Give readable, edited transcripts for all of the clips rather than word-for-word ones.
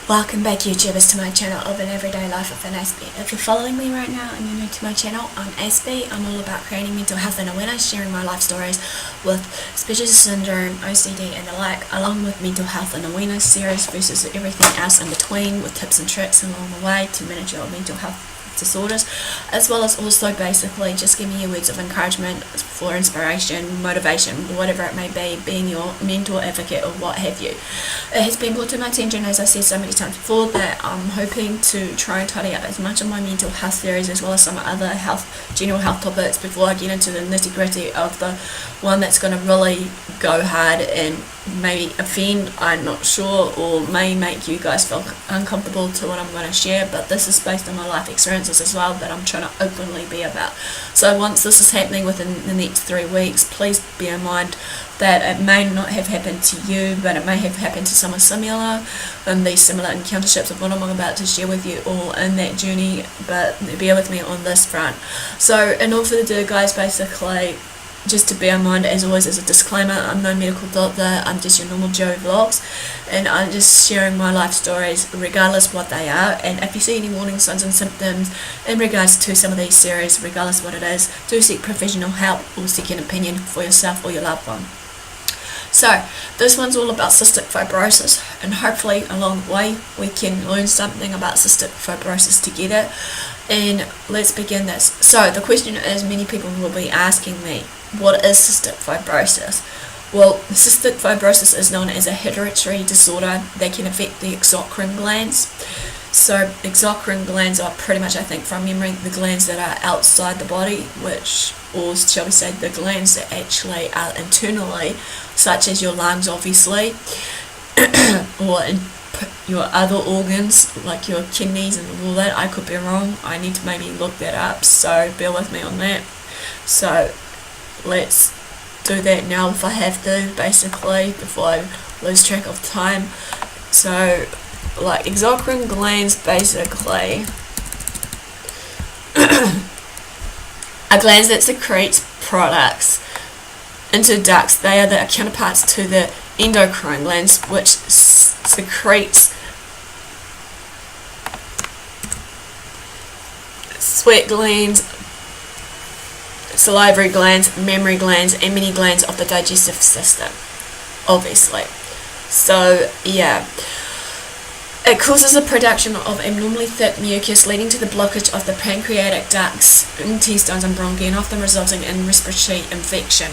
Welcome back, YouTubers, to my channel of an everyday life of an Aspie. If you're following me right now and you're new to my channel, I'm Aspie. I'm all about creating mental health and awareness, sharing my life stories with Speech syndrome, OCD and the like, along with mental health and awareness series versus everything else in between, with tips and tricks along the way to manage your mental health disorders, as well as also basically just giving you words of encouragement for inspiration, motivation, whatever it may be, being your mental advocate or what have you. It has been brought to my attention, as I said so many times before, that I'm hoping to try and tidy up as much of my mental health theories as well as some other general health topics before I get into the nitty gritty of the one that's going to really go hard and maybe offend, I'm not sure, or may make you guys feel uncomfortable to what I'm going to share, but this is based on my life experiences as well that I'm trying to openly be about. So once this is happening within the next 3 weeks, please bear in mind that it may not have happened to you, but it may have happened to someone similar, and these similar encounters of what I'm about to share with you all in that journey, but bear with me on this front. So in all further ado, guys, basically, just to bear in mind, as always, as a disclaimer, I'm no medical doctor, I'm just your normal Joe vlogs, and I'm just sharing my life stories regardless what they are. And if you see any warning signs and symptoms in regards to some of these series, regardless what it is, do seek professional help or seek an opinion for yourself or your loved one. So this one's all about cystic fibrosis, and hopefully along the way we can learn something about cystic fibrosis together. And let's begin this. So the question is, many people will be asking me, what is cystic fibrosis? Well, cystic fibrosis is known as a hereditary disorder that can affect the exocrine glands. So exocrine glands are pretty much, I think from memory, the glands that are outside the body, which, or shall we say, the glands that actually are internally, such as your lungs obviously, or in your other organs like your kidneys and all that. I could be wrong, I need to maybe look that up, so bear with me on that. So let's do that now if I have to, basically, before I lose track of time. So like exocrine glands basically are glands that secrete products into ducts. They are the counterparts to the endocrine glands, which secretes sweat glands, salivary glands, mammary glands, and many glands of the digestive system, obviously. So yeah, it causes the production of abnormally thick mucus, leading to the blockage of the pancreatic ducts, intestines and bronchi, and often resulting in respiratory infection.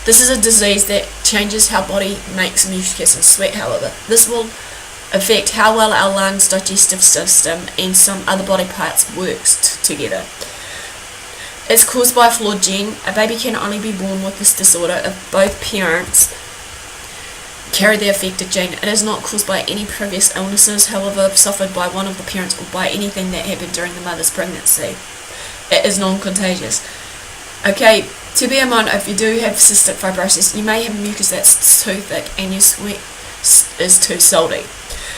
This is a disease that changes how body makes mucus and sweat. However, this will affect how well our lungs, digestive system, and some other body parts works together. It's caused by a flawed gene. A baby can only be born with this disorder if both parents carry the affected gene. It is not caused by any previous illnesses, however, suffered by one of the parents or by anything that happened during the mother's pregnancy. It is non-contagious. Okay, to bear in mind, if you do have cystic fibrosis, you may have mucus that's too thick and your sweat is too salty.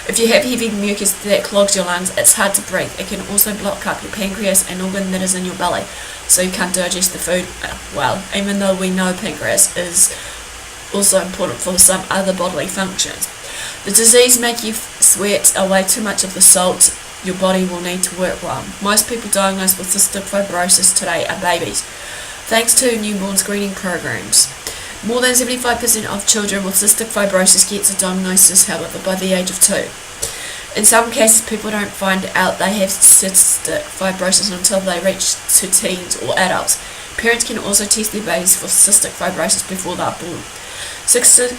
If you have heavy mucus that clogs your lungs, it's hard to breathe. It can also block up your pancreas, an organ that is in your belly, so you can't digest the food well, even though we know pancreas is also important for some other bodily functions. The disease makes you sweat away too much of the salt your body will need to work well. Most people diagnosed with cystic fibrosis today are babies, thanks to newborn screening programs. More than 75% of children with cystic fibrosis gets a diagnosis, however, by the age of 2. In some cases, people don't find out they have cystic fibrosis until they reach to teens or adults. Parents can also test their babies for cystic fibrosis before they are born. Cystic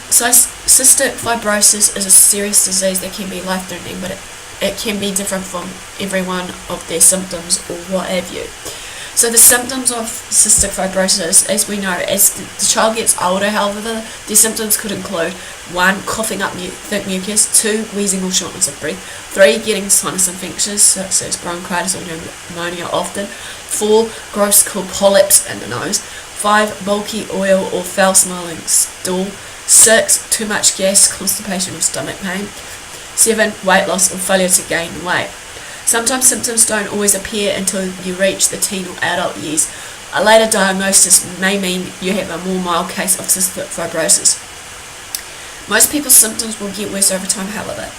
fibrosis is a serious disease that can be life-threatening, but it can be different from every one of their symptoms or what have you. So the symptoms of cystic fibrosis, as we know, as the child gets older, however, their symptoms could include 1. Coughing up thick mucus, 2. Wheezing or shortness of breath, 3. Getting sinus infections such as bronchitis or pneumonia often, 4. Gross cool polyps in the nose, 5. Bulky oil or foul smelling stool, 6. Too much gas, constipation or stomach pain, 7. Weight loss or failure to gain weight. Sometimes symptoms don't always appear until you reach the teen or adult years. A later diagnosis may mean you have a more mild case of cystic fibrosis. Most people's symptoms will get worse over time, however.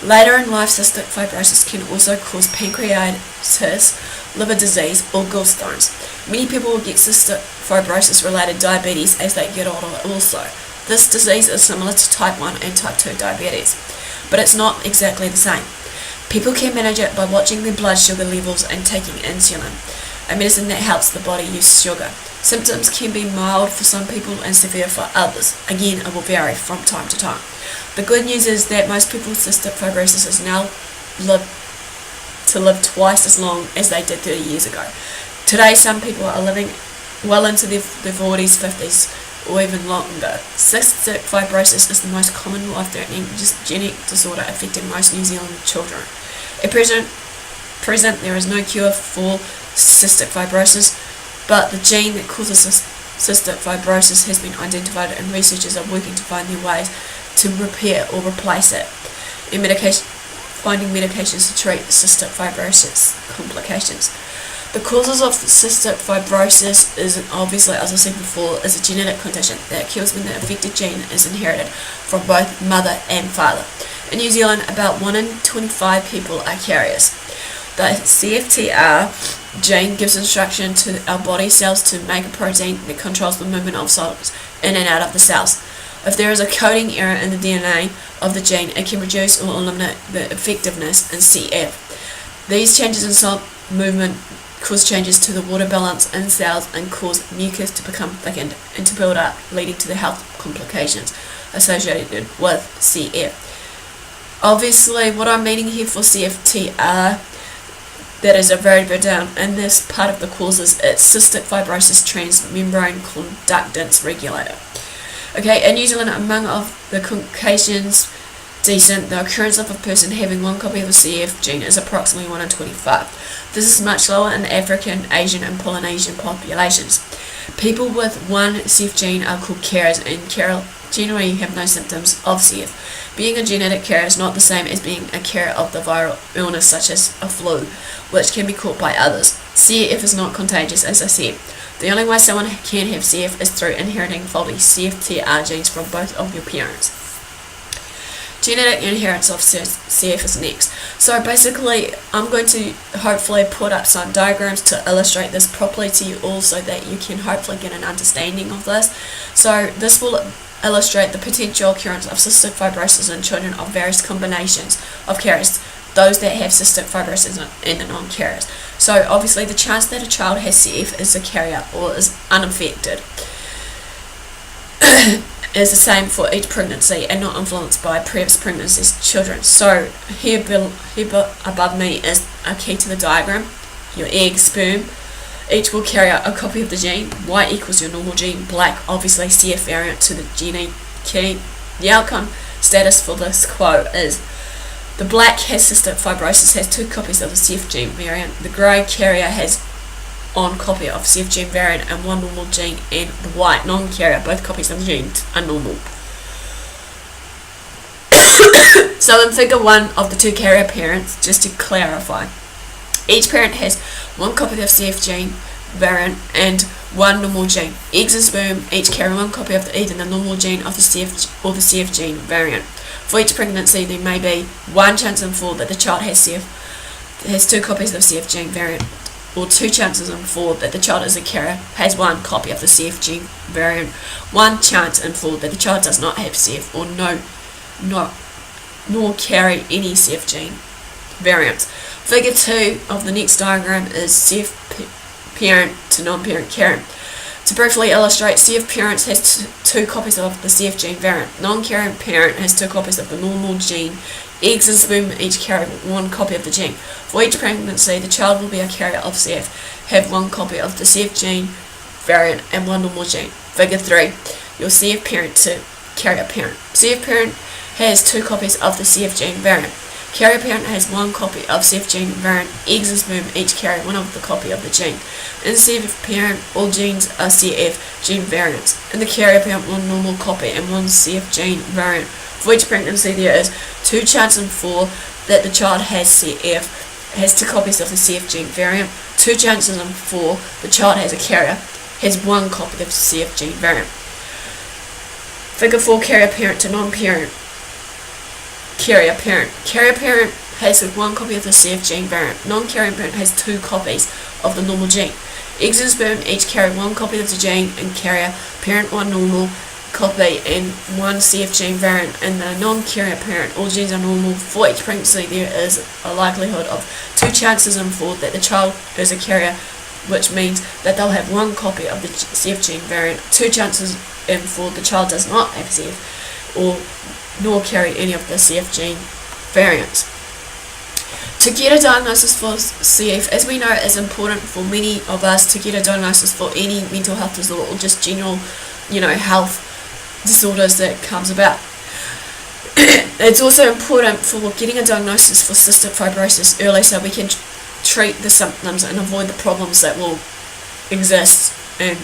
Later in life, cystic fibrosis can also cause pancreatitis, liver disease, or gallstones. Many people will get cystic fibrosis-related diabetes as they get older also. This disease is similar to type 1 and type 2 diabetes, but it's not exactly the same. People can manage it by watching their blood sugar levels and taking insulin, a medicine that helps the body use sugar. Symptoms can be mild for some people and severe for others. Again, it will vary from time to time. The good news is that most people with cystic fibrosis is now live twice as long as they did 30 years ago. Today, some people are living well into their 40s, 50s, or even longer. Cystic fibrosis is the most common life-threatening genetic disorder affecting most New Zealand children. At present, there is no cure for cystic fibrosis, but the gene that causes cystic fibrosis has been identified, and researchers are working to find new ways to repair or replace it, and finding medications to treat cystic fibrosis complications. The causes of cystic fibrosis is obviously, as I said before, is a genetic condition that occurs when the affected gene is inherited from both mother and father. In New Zealand, about 1 in 25 people are carriers. The CFTR gene gives instruction to our body cells to make a protein that controls the movement of solids in and out of the cells. If there is a coding error in the DNA of the gene, it can reduce or eliminate the effectiveness in CF. These changes in cell movement cause changes to the water balance in cells and cause mucus to become thickened and to build up, leading to the health complications associated with CF. Obviously, what I'm meaning here for CFTR, that is a very bit down in this part of the causes, it's cystic fibrosis transmembrane conductance regulator. Okay, in New Zealand, among of the Caucasians decent, the occurrence of a person having one copy of the CF gene is approximately 1 in 25. This is much lower in African, Asian, and Polynesian populations. People with one CF gene are called carriers, and generally have no symptoms of CF. Being a genetic carrier is not the same as being a carrier of the viral illness such as a flu, which can be caught by others. CF is not contagious, as I said. The only way someone can have CF is through inheriting faulty CFTR genes from both of your parents. Genetic inheritance of CF is next. So basically, I'm going to hopefully put up some diagrams to illustrate this properly to you all so that you can hopefully get an understanding of this. So this will illustrate the potential occurrence of cystic fibrosis in children of various combinations of carriers, those that have cystic fibrosis and the non-carriers. So obviously the chance that a child has CF is a carrier or is unaffected is the same for each pregnancy and not influenced by previous pregnancies children. So here above me is a key to the diagram. Your egg, sperm, each will carry out a copy of the gene. White equals your normal gene, black obviously CF variant to the gene key. The outcome status for this quote is the black has cystic fibrosis, has 2 copies of the CF gene variant. The grey carrier has one copy of CF gene variant and 1 normal gene, and the white non-carrier, both copies of the gene are normal. So in figure 1 of the 2 carrier parents, just to clarify, each parent has 1 copy of CF gene variant and 1 normal gene. Eggs and sperm each carry 1 copy of either the normal gene of the CF or the CF gene variant. For each pregnancy, there may be 1 chance in 4 that the child has 2 copies of CF gene variant, or 2 chances in 4 that the child is a carrier, has 1 copy of the CF gene variant, 1 chance in 4 that the child does not have CF or nor carry any CF gene variants. Figure 2 of the next diagram is CF parent to non-parent carrier. To briefly illustrate, CF parent has 2 copies of the CF gene variant. Non-carrier parent has 2 copies of the normal gene. Eggs and sperm each carry 1 copy of the gene. For each pregnancy, the child will be a carrier of CF, have 1 copy of the CF gene variant and 1 normal gene. Figure 3, your CF parent to carrier parent. CF parent has 2 copies of the CF gene variant. Carrier parent has 1 copy of CF gene variant. Eggs and sperm each carry 1 of the copy of the gene. In the CF parent, all genes are CF gene variants. In the carrier parent, 1 normal copy and 1 CF gene variant. For each pregnancy, there is 2 chances in 4 that the child has CF, has 2 copies of the CF gene variant. 2 chances in 4 the child has a carrier, has 1 copy of the CF gene variant. Figure 4, carrier parent to non-parent. carrier parent. Carrier parent has one copy of the CF gene variant. Non-carrier parent has 2 copies of the normal gene. Eggs and sperm each carry 1 copy of the gene, and carrier parent 1 normal copy and 1 CF gene variant. In the non-carrier parent, all genes are normal. For each pregnancy, there is a likelihood of 2 chances in 4 that the child is a carrier, which means that they'll have 1 copy of the CF gene variant. 2 chances in 4 the child does not have CF or nor carry any of the CF gene variants. To get a diagnosis for CF, as we know, is important for many of us to get a diagnosis for any mental health disorder or just general, health disorders that comes about. It's also important for getting a diagnosis for cystic fibrosis early so we can treat the symptoms and avoid the problems that will exist and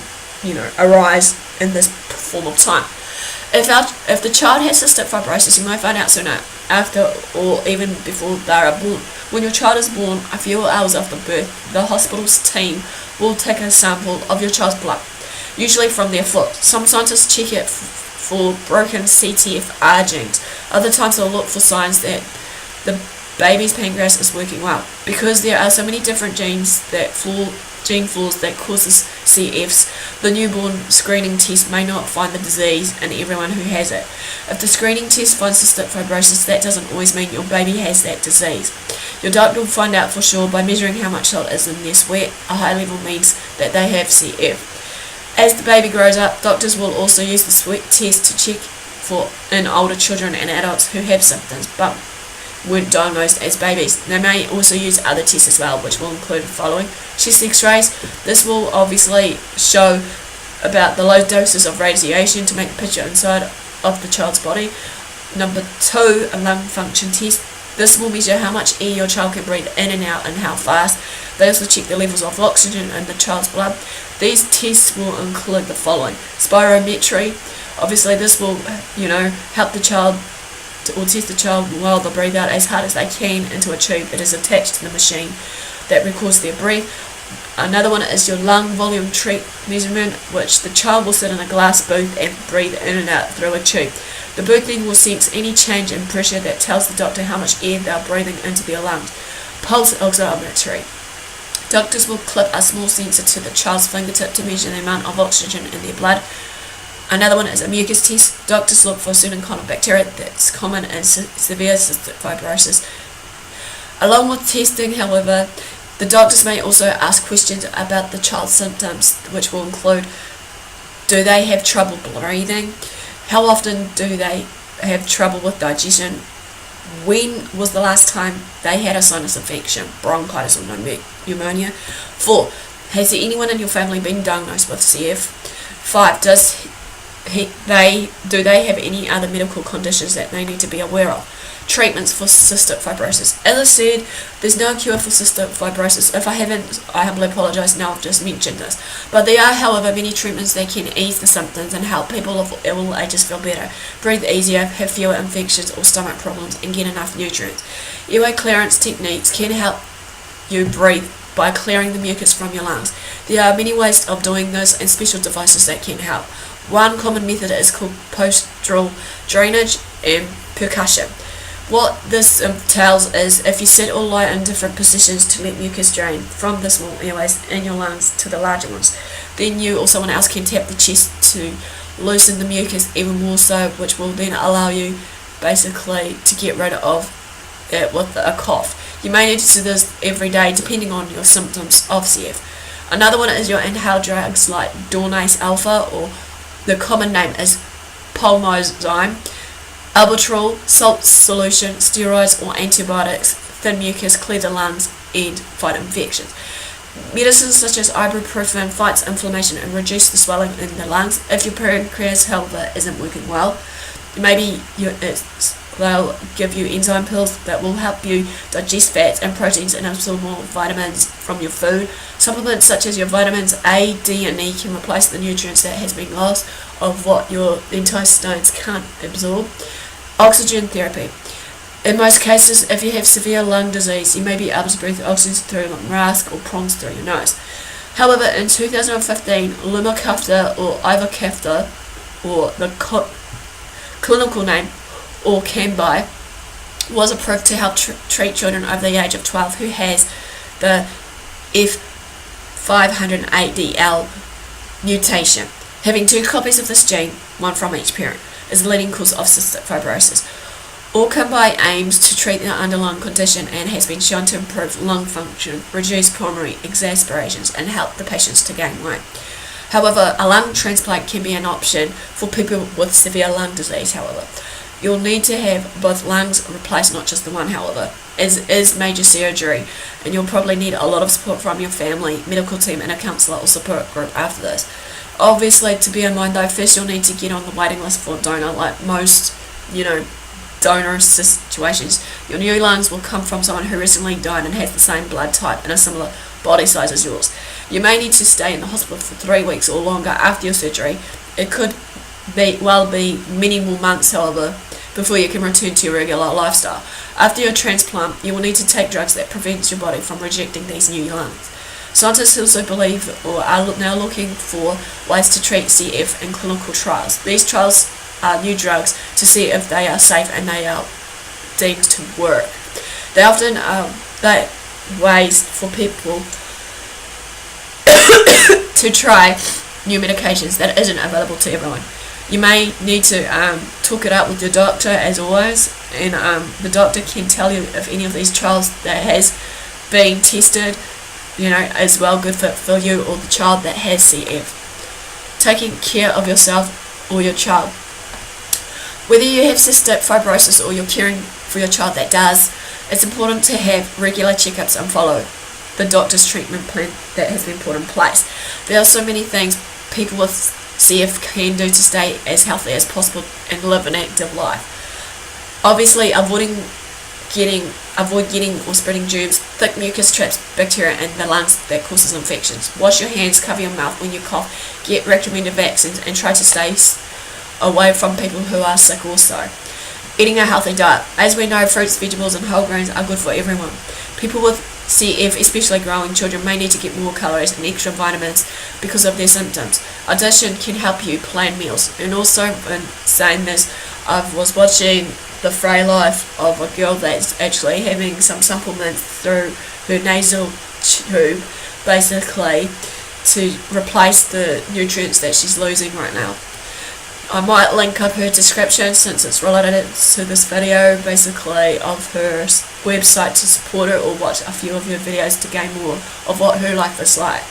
arise in this form of time. If the child has cystic fibrosis, you might find out sooner, after, or even before they are born. When your child is born, a few hours after birth, the hospital's team will take a sample of your child's blood, usually from their foot. Some scientists check it for broken CTFR genes. Other times they'll look for signs that the baby's pancreas is working well. Because there are so many different genes gene flaws that causes CFs, the newborn screening test may not find the disease in everyone who has it. If the screening test finds cystic fibrosis, that doesn't always mean your baby has that disease. Your doctor will find out for sure by measuring how much salt is in their sweat. A high level means that they have CF. As the baby grows up, doctors will also use the sweat test to check for in older children and adults who have symptoms but weren't diagnosed as babies. They may also use other tests as well, which will include the following: chest x-rays. This will obviously show about the low doses of radiation to make a picture inside of the child's body. Number 2, a lung function test. This will measure how much air your child can breathe in and out and how fast. They also check the levels of oxygen in the child's blood. These tests will include the following: spirometry. Obviously this will, help the child or test the child while they breathe out as hard as they can into a tube that is attached to the machine that records their breath. Another one is your lung volume measurement, which the child will sit in a glass booth and breathe in and out through a tube. The booth then will sense any change in pressure that tells the doctor how much air they are breathing into their lungs. Pulse oximetry. Doctors will clip a small sensor to the child's fingertip to measure the amount of oxygen in their blood. Another one is a mucus test. Doctors look for a certain kind of bacteria that's common in severe cystic fibrosis. Along with testing, however, the doctors may also ask questions about the child's symptoms, which will include: do they have trouble breathing? How often do they have trouble with digestion? When was the last time they had a sinus infection, bronchitis or pneumonia? 4. Has there anyone in your family been diagnosed with CF? 5. Do they have any other medical conditions that they need to be aware of? Treatments for cystic fibrosis. As I said, there's no cure for cystic fibrosis. If I haven't, I humbly apologise. Now I've just mentioned this. But there are, however, many treatments that can ease the symptoms and help people of all ages feel better, breathe easier, have fewer infections or stomach problems, and get enough nutrients. Airway clearance techniques can help you breathe by clearing the mucus from your lungs. There are many ways of doing this and special devices that can help. One common method is called postural drainage and percussion. What this entails is if you sit or lie in different positions to let mucus drain from the small airways in your lungs to the larger ones. Then you or someone else can tap the chest to loosen the mucus even more so, which will then allow you basically to get rid of it with a cough. You may need to do this every day depending on your symptoms of CF. Another one is your inhaled drugs like Dornase alpha, or the common name is pulmozyme, albuterol, salt solution, steroids or antibiotics, thin mucus, clear the lungs, and fight infections. Medicines such as ibuprofen fights inflammation and reduce the swelling in the lungs. If your pancreas, however, isn't working well, maybe they'll give you enzyme pills that will help you digest fats and proteins and absorb more vitamins from your food. Supplements such as your vitamins A, D and E can replace the nutrients that has been lost of what your intestines can't absorb. Oxygen therapy. In most cases, if you have severe lung disease, you may be able to breathe oxygen through a mask or prongs through your nose. However, in 2015, lumacaftor or ivacaftor, or the clinical name, or Cambi, was approved to help treat children over the age of 12 who has the F508DL mutation. Having 2 copies of this gene, one from each parent, is the leading cause of cystic fibrosis. All-combined aims to treat the underlying condition and has been shown to improve lung function, reduce pulmonary exacerbations, and help the patients to gain weight. However, a lung transplant can be an option for people with severe lung disease, however. You'll need to have both lungs replaced, not just the one, however, as is major surgery, and you'll probably need a lot of support from your family, medical team, and a counsellor or support group after this. Obviously, to bear in mind though, first you'll need to get on the waiting list for a donor. Like most, donor situations, your new lungs will come from someone who recently died and has the same blood type and a similar body size as yours. You may need to stay in the hospital for 3 weeks or longer after your surgery. It could be many more months, however, before you can return to your regular lifestyle. After your transplant, you will need to take drugs that prevent your body from rejecting these new lungs. Scientists also believe or are now looking for ways to treat CF in clinical trials. These trials are new drugs to see if they are safe and they are deemed to work. They often are ways for people to try new medications that isn't available to everyone. You may need to talk it out with your doctor, as always, and the doctor can tell you if any of these trials that has been tested, is well good for you or the child that has CF. Taking care of yourself or your child. Whether you have cystic fibrosis or you're caring for your child that does, it's important to have regular checkups and follow the doctor's treatment plan that has been put in place. There are so many things people with CF can do to stay as healthy as possible and live an active life. Obviously, avoid getting or spreading germs, thick mucus traps bacteria in the lungs that causes infections. Wash your hands, cover your mouth when you cough, get recommended vaccines, and try to stay away from people who are sick also. Eating a healthy diet. As we know, fruits, vegetables, and whole grains are good for everyone. People with CF, especially growing children, may need to get more calories and extra vitamins because of their symptoms. Addition can help you plan meals. And also, in saying this, I was watching the frail life of a girl that's actually having some supplements through her nasal tube, basically, to replace the nutrients that she's losing right now. I might link up her description since it's related to this video, basically, of her website to support her, or watch a few of her videos to gain more of what her life is like.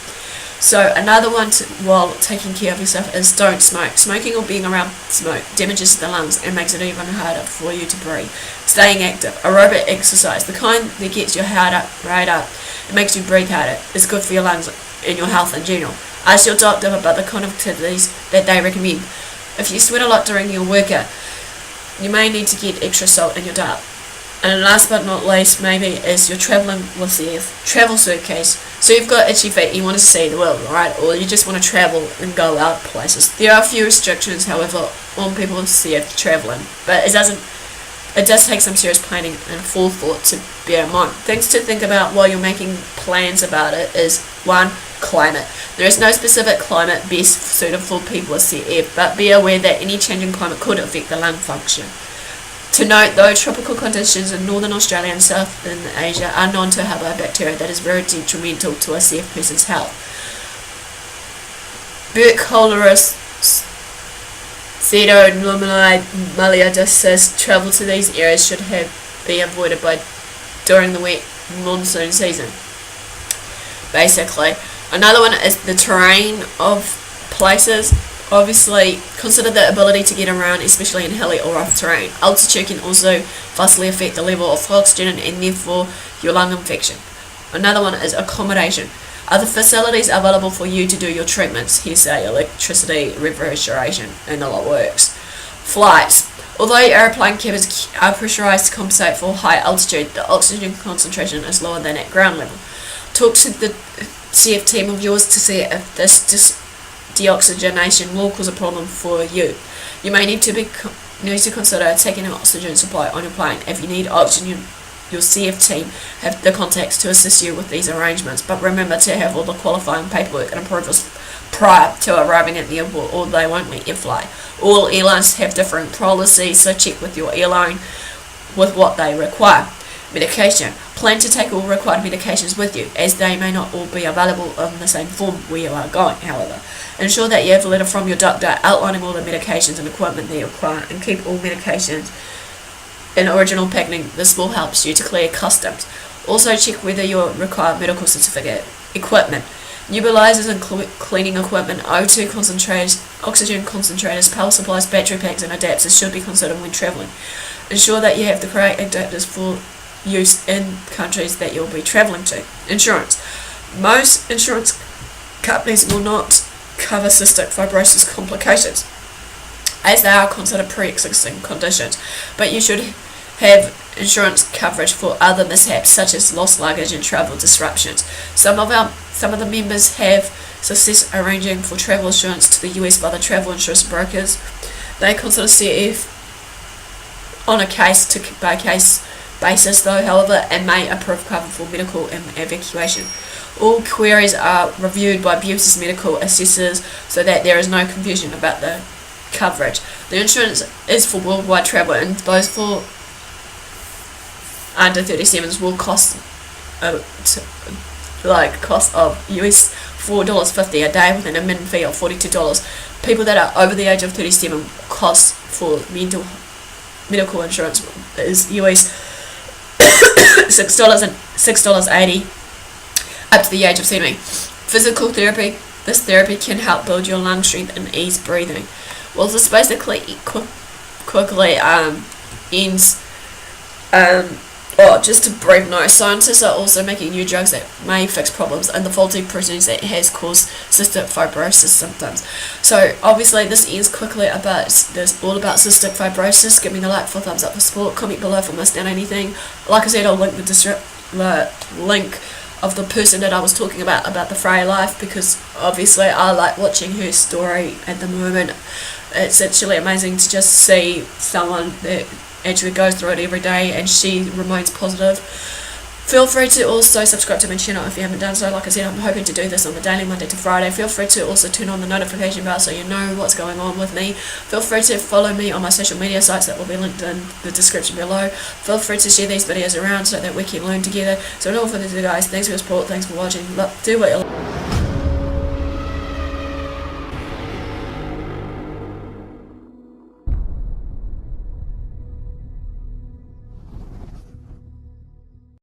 So another one while taking care of yourself is don't smoke. Smoking or being around smoke damages the lungs and makes it even harder for you to breathe. Staying active. Aerobic exercise, the kind that gets your heart rate up and makes you breathe harder, is good for your lungs and your health in general. Ask your doctor about the kind of activities that they recommend. If you sweat a lot during your workout, you may need to get extra salt in your diet. And last but not least, maybe, is you're travelling with CF. Travel suitcase. So you've got itchy feet, you want to see the world, right? Or you just want to travel and go out places. There are a few restrictions, however, on people with CF travelling. But it does take some serious planning and forethought to bear in mind. Things to think about while you're making plans about it is 1. Climate. There is no specific climate best suited for people with CF, but be aware that any change in climate could affect the lung function. To note though, tropical conditions in northern Australia and southern Asia are known to have a bacteria that is very detrimental to a CF person's health. Burkholderis, pseudomonas malariasis. Travel to these areas should be avoided during the wet monsoon season. Basically. Another one is the terrain of places. Obviously, consider the ability to get around, especially in hilly or rough terrain. Altitude can also vastly affect the level of oxygen and therefore your lung infection. Another one is accommodation. Are the facilities available for you to do your treatments? Here say electricity, refrigeration, and all it works. Flights. Although aeroplane cabins are pressurized to compensate for high altitude, the oxygen concentration is lower than at ground level. Talk to the CF team of yours to see if this deoxygenation will cause a problem for you. You may need to consider taking an oxygen supply on your plane. If you need oxygen, your CF team have the contacts to assist you with these arrangements, but remember to have all the qualifying paperwork and approvals prior to arriving at the airport, or they won't let you fly. All airlines have different policies, so check with your airline with what they require. Medication. Plan to take all required medications with you, as they may not all be available in the same form where you are going, however. Ensure that you have a letter from your doctor outlining all the medications and equipment that you require, and keep all medications in original packaging. This will help you to clear customs. Also check whether you require medical certificate. Equipment. Nebulizers and cleaning equipment, O2 concentrators, oxygen concentrators, power supplies, battery packs and adapters should be considered when travelling. Ensure that you have the correct adapters for use in countries that you'll be travelling to. Insurance. Most insurance companies will not cover cystic fibrosis complications, as they are considered pre-existing conditions, but you should have insurance coverage for other mishaps such as lost luggage and travel disruptions. Some of the members have success arranging for travel insurance to the US by the travel insurance brokers. They consider CF on a case-by-case basis though, however, and may approve cover for medical evacuation. All queries are reviewed by Buse's medical assessors so that there is no confusion about the coverage. The insurance is for worldwide travel, and those for under 37s will cost cost of US $4.50 a day with an admin fee of $42. People that are over the age of 37, cost for medical insurance is US $6.80 up to the age of 70. Physical therapy. This therapy can help build your lung strength and ease breathing. Well, this basically quickly ends. Just a brief note, scientists are also making new drugs that may fix problems and the faulty proteins that has caused cystic fibrosis symptoms. So obviously this ends quickly all about cystic fibrosis. Give me the like for thumbs up for support. Comment below if I missed out anything. Like I said, I'll link the link of the person that I was talking about the frail life, because obviously I like watching her story at the moment. It's actually amazing to just see someone that actually goes through it every day and she remains positive. Feel free to also subscribe to my channel if you haven't done so. Like I said, I'm hoping to do this on the daily, Monday to Friday. Feel free to also turn on the notification bell so you know what's going on with me. Feel free to follow me on my social media sites that will be linked in the description below. Feel free to share these videos around so that we can learn together. So in all for this, guys, thanks for your support, thanks for watching. Do what you like.